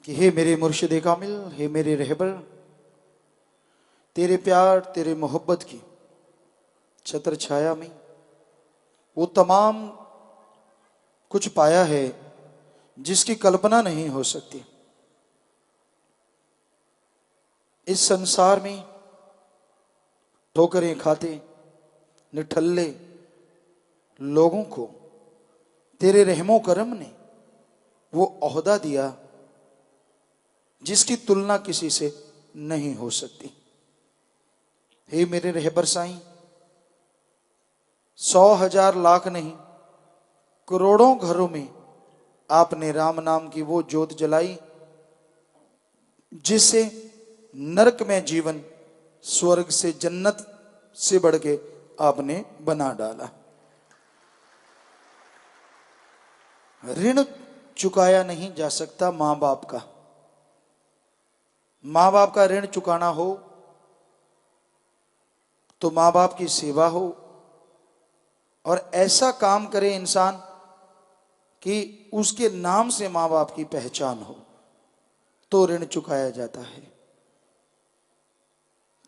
कि हे मेरे मुर्शिद कामिल, हे मेरे रहबर, तेरे प्यार तेरे मोहब्बत की छत्र छाया में वो तमाम कुछ पाया है जिसकी कल्पना नहीं हो सकती। इस संसार में ठोकरें खाते निठल्ले लोगों को तेरे रहमो करम ने वो ओहदा दिया जिसकी तुलना किसी से नहीं हो सकती। हे मेरे रहबर साईं, 100,000 लाख नहीं करोड़ों घरों में आपने राम नाम की वो ज्योत जलाई जिससे नरक में जीवन स्वर्ग से जन्नत से बढ़ के आपने बना डाला। ऋण चुकाया नहीं जा सकता मां बाप का। मां बाप का ऋण चुकाना हो तो मां बाप की सेवा हो और ऐसा काम करे इंसान कि उसके नाम से मां बाप की पहचान हो तो ऋण चुकाया जाता है।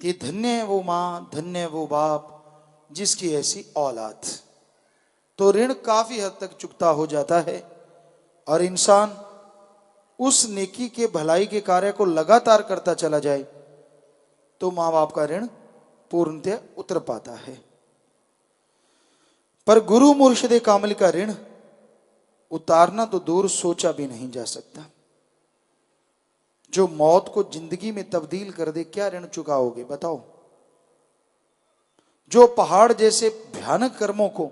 कि धन्य है वो मां, धन्य है वो बाप जिसकी ऐसी औलाद। तो ऋण काफी हद तक चुकता हो जाता है और इंसान उस नेकी के भलाई के कार्य को लगातार करता चला जाए तो मां बाप का ऋण पूर्णतः उतर पाता है। पर गुरु मुर्शिद कामिल का ऋण उतारना तो दूर सोचा भी नहीं जा सकता। जो मौत को जिंदगी में तब्दील कर दे, क्या ऋण चुकाओगे बताओ? जो पहाड़ जैसे भयानक कर्मों को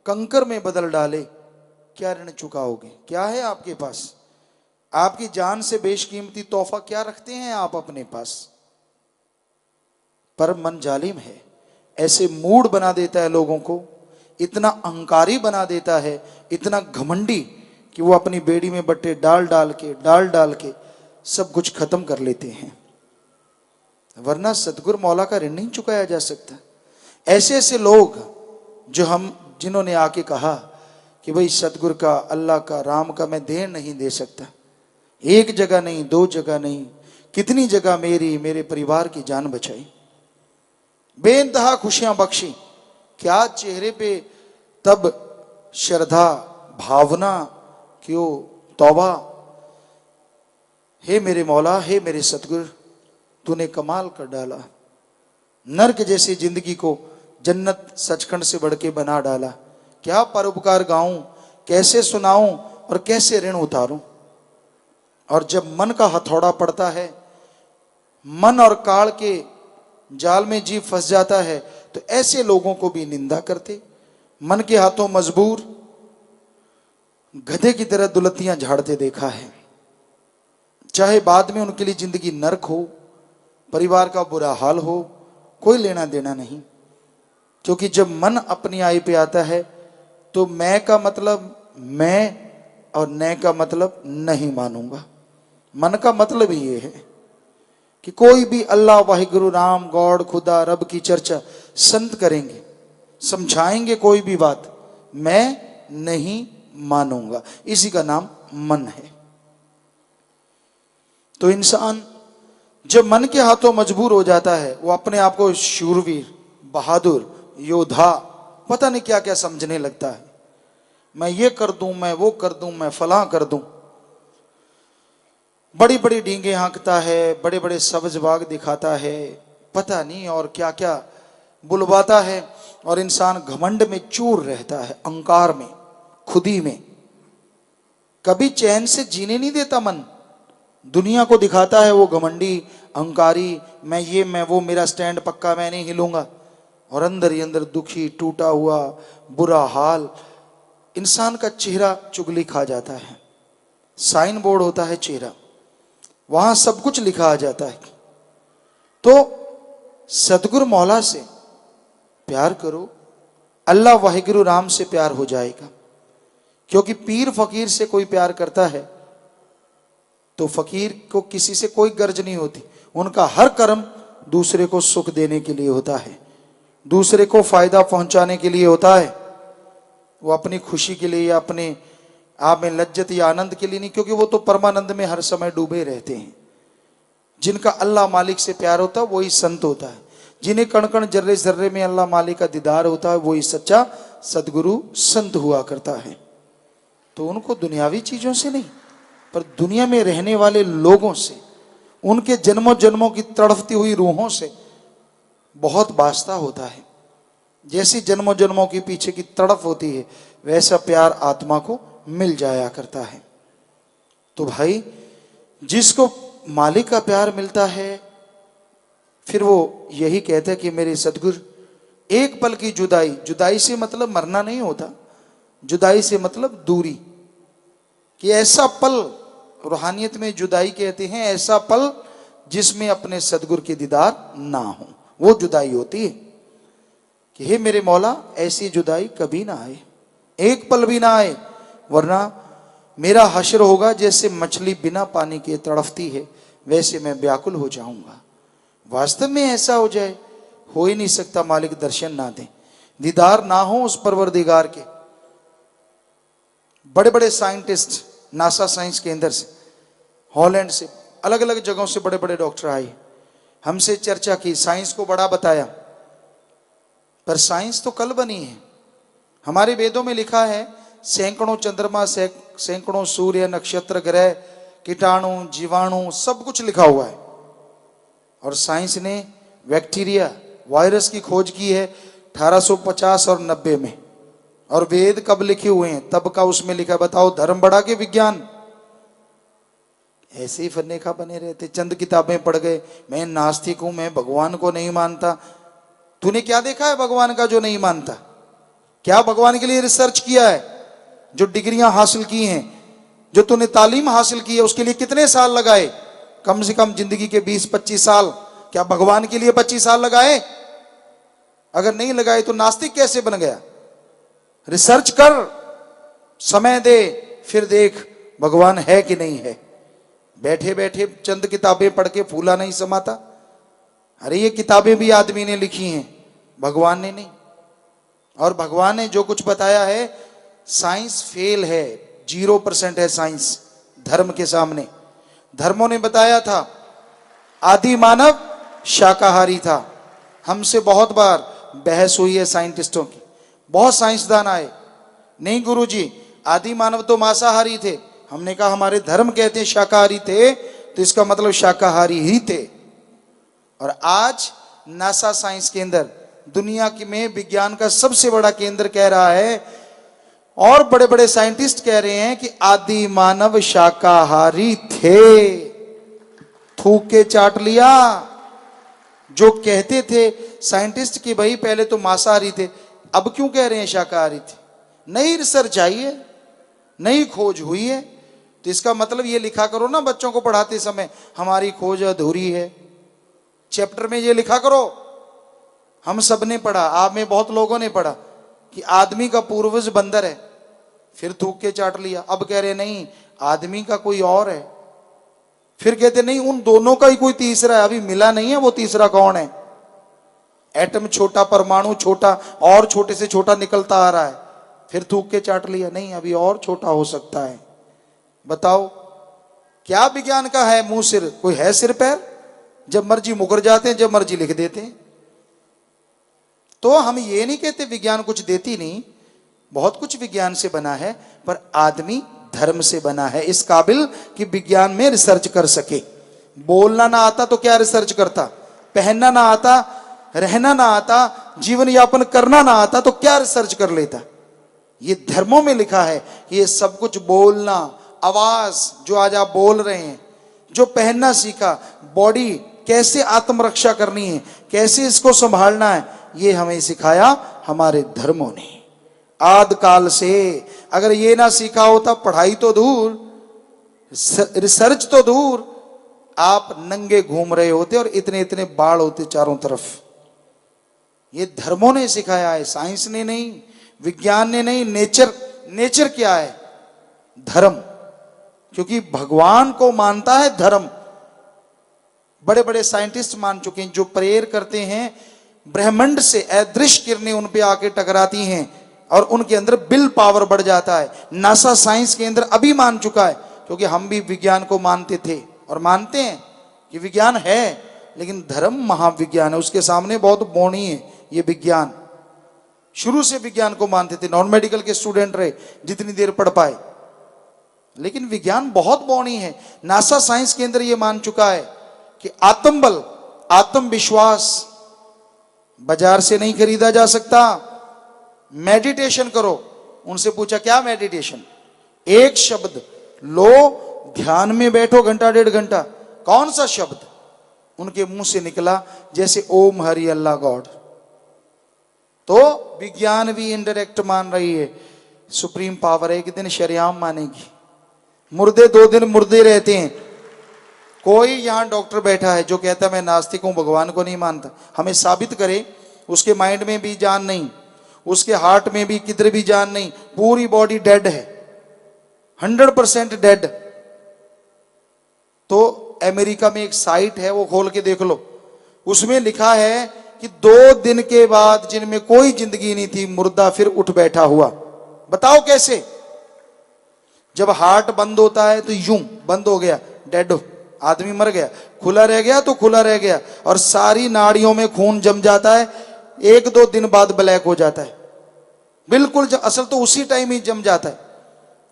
कंकर में बदल डाले, क्या ऋण चुकाओगे? क्या है आपके पास? आपकी जान से बेशकीमती तोहफा क्या रखते हैं आप अपने पास? पर मन जालिम है, ऐसे मूड बना देता है लोगों को, इतना अहंकारी बना देता है, इतना घमंडी कि वो अपनी बेड़ी में बट्टे डाल डाल के सब कुछ खत्म कर लेते हैं। वरना सतगुरु मौला का ऋण नहीं चुकाया जा सकता। ऐसे ऐसे लोग जिन्होंने आके कहा कि भाई सतगुरु का, अल्लाह का, राम का मैं देन नहीं दे सकता। एक जगह नहीं, दो जगह नहीं, कितनी जगह मेरे परिवार की जान बचाई, बेइंतहा खुशियां बख्शी। क्या चेहरे पे तब श्रद्धा, भावना, क्यों तौबा। हे मेरे मौला, हे मेरे सतगुरु, तूने कमाल कर डाला। नरक जैसी जिंदगी को जन्नत सचखंड से बढ़ के बना डाला। क्या परोपकार गाऊं, कैसे सुनाऊं और कैसे ऋण उतारूं? और जब मन का हथौड़ा पड़ता है, मन और काल के जाल में जीव फंस जाता है, तो ऐसे लोगों को भी निंदा करते, मन के हाथों मजबूर गधे की तरह दुलतियां झाड़ते देखा है। चाहे बाद में उनके लिए जिंदगी नरक हो, परिवार का बुरा हाल हो, कोई लेना देना नहीं। क्योंकि जब मन अपनी आई पे आता है तो मैं का मतलब मैं और न का मतलब नहीं मानूंगा। मन का मतलब ही ये है कि कोई भी अल्लाह, वाहिगुरु, राम, गॉड, खुदा, रब की चर्चा संत करेंगे, समझाएंगे कोई भी बात, मैं नहीं मानूंगा। इसी का नाम मन है। तो इंसान जब मन के हाथों मजबूर हो जाता है, वो अपने आप को शूरवीर, बहादुर, योद्धा, पता नहीं क्या क्या समझने लगता है। मैं ये कर दूं, मैं वो कर दूं, मैं फलां कर दूं। बड़ी बड़ी डींगे हाँकता है, बड़े बड़े सब्ज बाग दिखाता है, पता नहीं और क्या क्या बुलवाता है। और इंसान घमंड में चूर रहता है, अहंकार में, खुदी में। कभी चैन से जीने नहीं देता मन। दुनिया को दिखाता है वो घमंडी, अहंकारी, मैं ये मैं वो, मेरा स्टैंड पक्का, मैं नहीं हिलूंगा। और अंदर ही अंदर दुखी, टूटा हुआ, बुरा हाल। इंसान का चेहरा चुगली खा जाता है। साइन बोर्ड होता है चेहरा, वहां सब कुछ लिखा आ जाता है। तो सतगुरु मौला से प्यार करो, अल्लाह वाहिगुरु राम से प्यार हो जाएगा। क्योंकि पीर फकीर से कोई प्यार करता है तो फकीर को किसी से कोई गर्ज नहीं होती। उनका हर कर्म दूसरे को सुख देने के लिए होता है, दूसरे को फायदा पहुंचाने के लिए होता है। वो अपनी खुशी के लिए या अपने आप में लज्जत या आनंद के लिए नहीं, क्योंकि वो तो परमानंद में हर समय डूबे रहते हैं। जिनका अल्लाह मालिक से प्यार होता है वही संत होता है। जिन्हें कण कण जर्रे जर्रे में अल्लाह मालिक का दीदार होता है वही सच्चा सदगुरु संत हुआ करता है। तो उनको दुनियावी चीजों से नहीं, पर दुनिया में रहने वाले लोगों से, उनके जन्मों जन्मों की तड़फती हुई रूहों से बहुत वास्ता होता है। जैसी जन्मों जन्मों की पीछे की तड़फ होती है, वैसा प्यार आत्मा को मिल जाया करता है। तो भाई, जिसको मालिक का प्यार मिलता है, फिर वो यही कहते हैं कि मेरे सदगुरु, एक पल की जुदाई, जुदाई से मतलब मरना नहीं होता, जुदाई से मतलब दूरी, कि ऐसा पल, रूहानियत में जुदाई कहते हैं ऐसा पल जिसमें अपने सदगुरु के दीदार ना हो, वो जुदाई होती है। कि हे मेरे मौला, ऐसी जुदाई कभी ना आए, एक पल भी ना आए, वरना मेरा हश्र होगा जैसे मछली बिना पानी के तड़फती है, वैसे मैं व्याकुल हो जाऊंगा। वास्तव में ऐसा हो जाए, हो ही नहीं सकता, मालिक दर्शन ना दे, दीदार ना हो उस परवरदिगार के। बड़े बड़े साइंटिस्ट नासा साइंस केंद्र से, हॉलैंड से, अलग अलग जगहों से बड़े बड़े डॉक्टर आए, हमसे चर्चा की, साइंस को बड़ा बताया। पर साइंस तो कल बनी है। हमारे वेदों में लिखा है सैकड़ों चंद्रमा, सैकड़ों सूर्य, नक्षत्र, ग्रह, कीटाणु, जीवाणु, सब कुछ लिखा हुआ है। और साइंस ने बैक्टीरिया, वायरस की खोज की है 1850 और 90 में। और वेद कब लिखे हुए हैं? तब का उसमें लिखा। बताओ, धर्म बढ़ा के विज्ञान ऐसे ही फन्ने का बने रहते, चंद किताबें पढ़ गए, मैं नास्तिक हूं, मैं भगवान को नहीं मानता। तूने क्या देखा है भगवान का जो नहीं मानता? क्या भगवान के लिए रिसर्च किया है? जो डिग्रियां हासिल की हैं, जो तूने तालीम हासिल की है, उसके लिए कितने साल लगाए? कम से कम जिंदगी के 20-25 साल। क्या भगवान के लिए 25 साल लगाए? अगर नहीं लगाए तो नास्तिक कैसे बन गया? रिसर्च कर, समय दे, फिर देख भगवान है कि नहीं है। बैठे बैठे चंद किताबें पढ़ के फूला नहीं समाता। अरे ये किताबें भी आदमी ने लिखी हैं, भगवान ने नहीं। और भगवान ने जो कुछ बताया है, साइंस फेल है, 0% है साइंस धर्म के सामने। धर्मों ने बताया था आदि मानव शाकाहारी था। हमसे बहुत बार बहस हुई है साइंटिस्टों की, बहुत साइंसदान आए, नहीं गुरुजी आदि मानव तो मांसाहारी थे। हमने कहा हमारे धर्म कहते हैं शाकाहारी थे, तो इसका मतलब शाकाहारी ही थे। और आज नासा साइंस केंद्र, दुनिया की में विज्ञान का सबसे बड़ा केंद्र, कह रहा है, और बड़े बड़े साइंटिस्ट कह रहे हैं कि आदि मानव शाकाहारी थे। थूक के चाट लिया। जो कहते थे साइंटिस्ट कि भाई पहले तो मांसाहारी थे, अब क्यों कह रहे हैं शाकाहारी थे? नई रिसर्च आई है, नई खोज हुई है। तो इसका मतलब ये लिखा करो ना बच्चों को पढ़ाते समय, हमारी खोज अधूरी है। चैप्टर में ये लिखा करो। हम सब ने पढ़ा, आप में बहुत लोगों ने पढ़ा कि आदमी का पूर्वज बंदर है, फिर थूक के चाट लिया। अब कह रहे नहीं, आदमी का कोई और है। फिर कहते नहीं, उन दोनों का ही कोई तीसरा है, अभी मिला नहीं है, वो तीसरा कौन है? एटम छोटा, परमाणु छोटा, और छोटे से छोटा निकलता आ रहा है, फिर थूक के चाट लिया। नहीं, अभी और छोटा हो सकता है। बताओ, क्या विज्ञान का है मुंह सिर? कोई है सिर पैर? जब मर्जी मुकर जाते हैं, जब मर्जी लिख देते हैं। तो हम ये नहीं कहते विज्ञान कुछ देती नहीं, बहुत कुछ विज्ञान से बना है, पर आदमी धर्म से बना है, इस काबिल कि विज्ञान में रिसर्च कर सके। बोलना ना आता तो क्या रिसर्च करता? पहनना ना आता, रहना ना आता, जीवन यापन करना ना आता तो क्या रिसर्च कर लेता? ये धर्मों में लिखा है कि ये सब कुछ बोलना, आवाज जो आज आप बोल रहे हैं, जो पहनना सीखा, बॉडी कैसे आत्मरक्षा करनी है, कैसे इसको संभालना है, ये हमें सिखाया हमारे धर्मों ने आद काल से। अगर ये ना सीखा होता, पढ़ाई तो दूर, रिसर्च तो दूर, आप नंगे घूम रहे होते और इतने इतने बाढ़ होते चारों तरफ। ये धर्मों ने सिखाया है, साइंस ने नहीं, विज्ञान ने नहीं। नेचर क्या है? धर्म। क्योंकि भगवान को मानता है धर्म। बड़े बड़े साइंटिस्ट मान चुके हैं, जो प्रेयर करते हैं ब्रह्मांड से अदृश्य किरणें उन पे आके टकराती हैं, और उनके अंदर विल पावर बढ़ जाता है। नासा साइंस के अंदर अभी मान चुका है, क्योंकि हम भी विज्ञान को मानते थे और मानते हैं कि विज्ञान है, लेकिन धर्म महाविज्ञान है, उसके सामने बहुत बौनी है ये विज्ञान। शुरू से विज्ञान को मानते थे, नॉन मेडिकल के स्टूडेंट रहे जितनी देर पढ़ पाए, लेकिन विज्ञान बहुत बौनी है। नासा साइंस के अंदर ये मान चुका है कि आत्मबल, आत्मविश्वास बाजार से नहीं खरीदा जा सकता। मेडिटेशन करो। उनसे पूछा क्या मेडिटेशन? एक शब्द लो, ध्यान में बैठो घंटा डेढ़ घंटा। कौन सा शब्द? उनके मुंह से निकला जैसे ओम हरि अल्लाह गॉड। तो विज्ञान भी इनडायरेक्ट मान रही है सुप्रीम पावर एक दिन शरेआम मानेगी। मुर्दे 2 दिन मुर्दे रहते हैं। कोई यहां डॉक्टर बैठा है जो कहता है मैं नास्तिक हूं, भगवान को नहीं मानता, हमें साबित करे। उसके माइंड में भी जान नहीं, उसके हार्ट में भी किधर भी जान नहीं, पूरी बॉडी डेड है, 100% डेड। तो अमेरिका में एक साइट है, वो खोल के देख लो, उसमें लिखा है कि 2 दिन के बाद जिनमें कोई जिंदगी नहीं थी, मुर्दा फिर उठ बैठा हुआ। बताओ कैसे? जब हार्ट बंद होता है तो यूं बंद हो गया, डेड हो, आदमी मर गया। खुला रह गया तो खुला रह गया, और सारी नाड़ियों में खून जम जाता है, 1-2 दिन बाद ब्लैक हो जाता है बिल्कुल। असल तो उसी टाइम ही जम जाता है।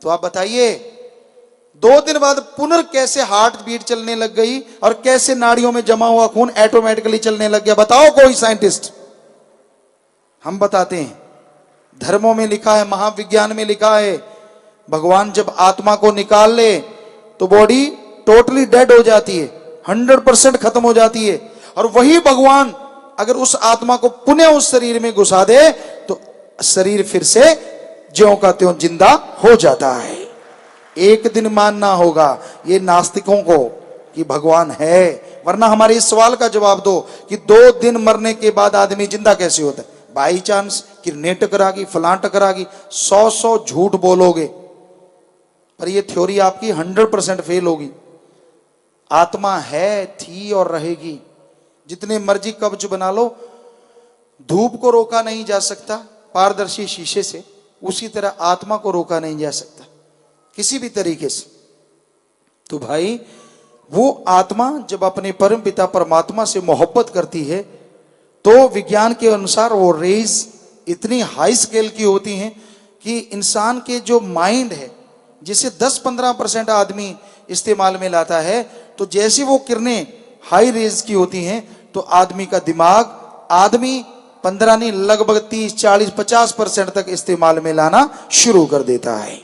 तो आप बताइए 2 दिन बाद पुनः कैसे हार्ट बीट चलने लग गई और कैसे नाड़ियों में जमा हुआ खून ऑटोमेटिकली चलने लग गया? बताओ कोई साइंटिस्ट। हम बताते हैं, धर्मों में लिखा है, महाविज्ञान में लिखा है, भगवान जब आत्मा को निकाल ले तो बॉडी टोटली डेड हो जाती है, 100% खत्म हो जाती है। और वही भगवान अगर उस आत्मा को पुनः उस शरीर में घुसा दे तो शरीर फिर से ज्यों का त्यों जिंदा हो जाता है। एक दिन मानना होगा ये नास्तिकों को कि भगवान है, वरना हमारे इस सवाल का जवाब दो कि 2 दिन मरने के बाद आदमी जिंदा कैसे होता है? बाई चांस किरणें टकरागी, फलां टकरागी, 100 झूठ बोलोगे, पर ये थ्योरी आपकी 100% फेल होगी। आत्मा है, थी और रहेगी। जितने मर्जी कवच बना लो, धूप को रोका नहीं जा सकता पारदर्शी शीशे से, उसी तरह आत्मा को रोका नहीं जा सकता किसी भी तरीके से। तो भाई वो आत्मा जब अपने परम पिता परमात्मा से मोहब्बत करती है तो विज्ञान के अनुसार वो रेज इतनी हाई स्केल की होती हैं कि इंसान के जो माइंड है, जिसे 10-15% आदमी इस्तेमाल में लाता है, तो जैसी वो किरणें हाई रेज की होती हैं तो आदमी का दिमाग, आदमी 15 नहीं लगभग 30, 40, 50% तक इस्तेमाल में लाना शुरू कर देता है।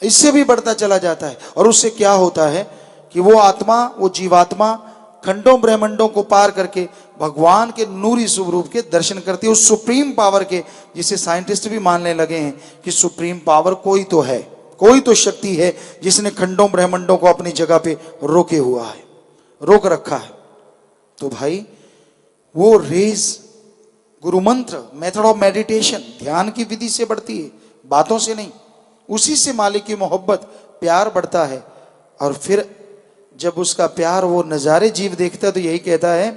इससे भी बढ़ता चला जाता है। और उससे क्या होता है कि वो आत्मा, वो जीवात्मा खंडों ब्रह्मंडों को पार करके भगवान के नूरी स्वरूप के दर्शन करती है, उस सुप्रीम पावर के, जिसे साइंटिस्ट भी मानने लगे हैं कि सुप्रीम पावर कोई तो है, कोई तो शक्ति है जिसने खंडों ब्रह्मंडों को अपनी जगह पे रोके हुआ है, रोक रखा है। तो भाई वो रेज गुरु मंत्र, मेथड ऑफ मेडिटेशन, ध्यान की विधि से बढ़ती है, बातों से नहीं। उसी से मालिक की मोहब्बत, प्यार बढ़ता है। और फिर जब उसका प्यार वो नजारे जीव देखता है तो यही कहता है,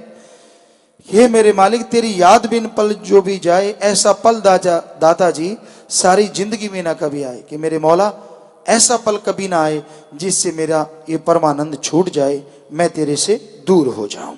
हे मेरे मालिक तेरी याद बिन पल जो भी जाए, ऐसा पल दाता जी सारी जिंदगी में ना कभी आए। कि मेरे मौला ऐसा पल कभी ना आए जिससे मेरा ये परमानंद छूट जाए, मैं तेरे से दूर हो जाऊं।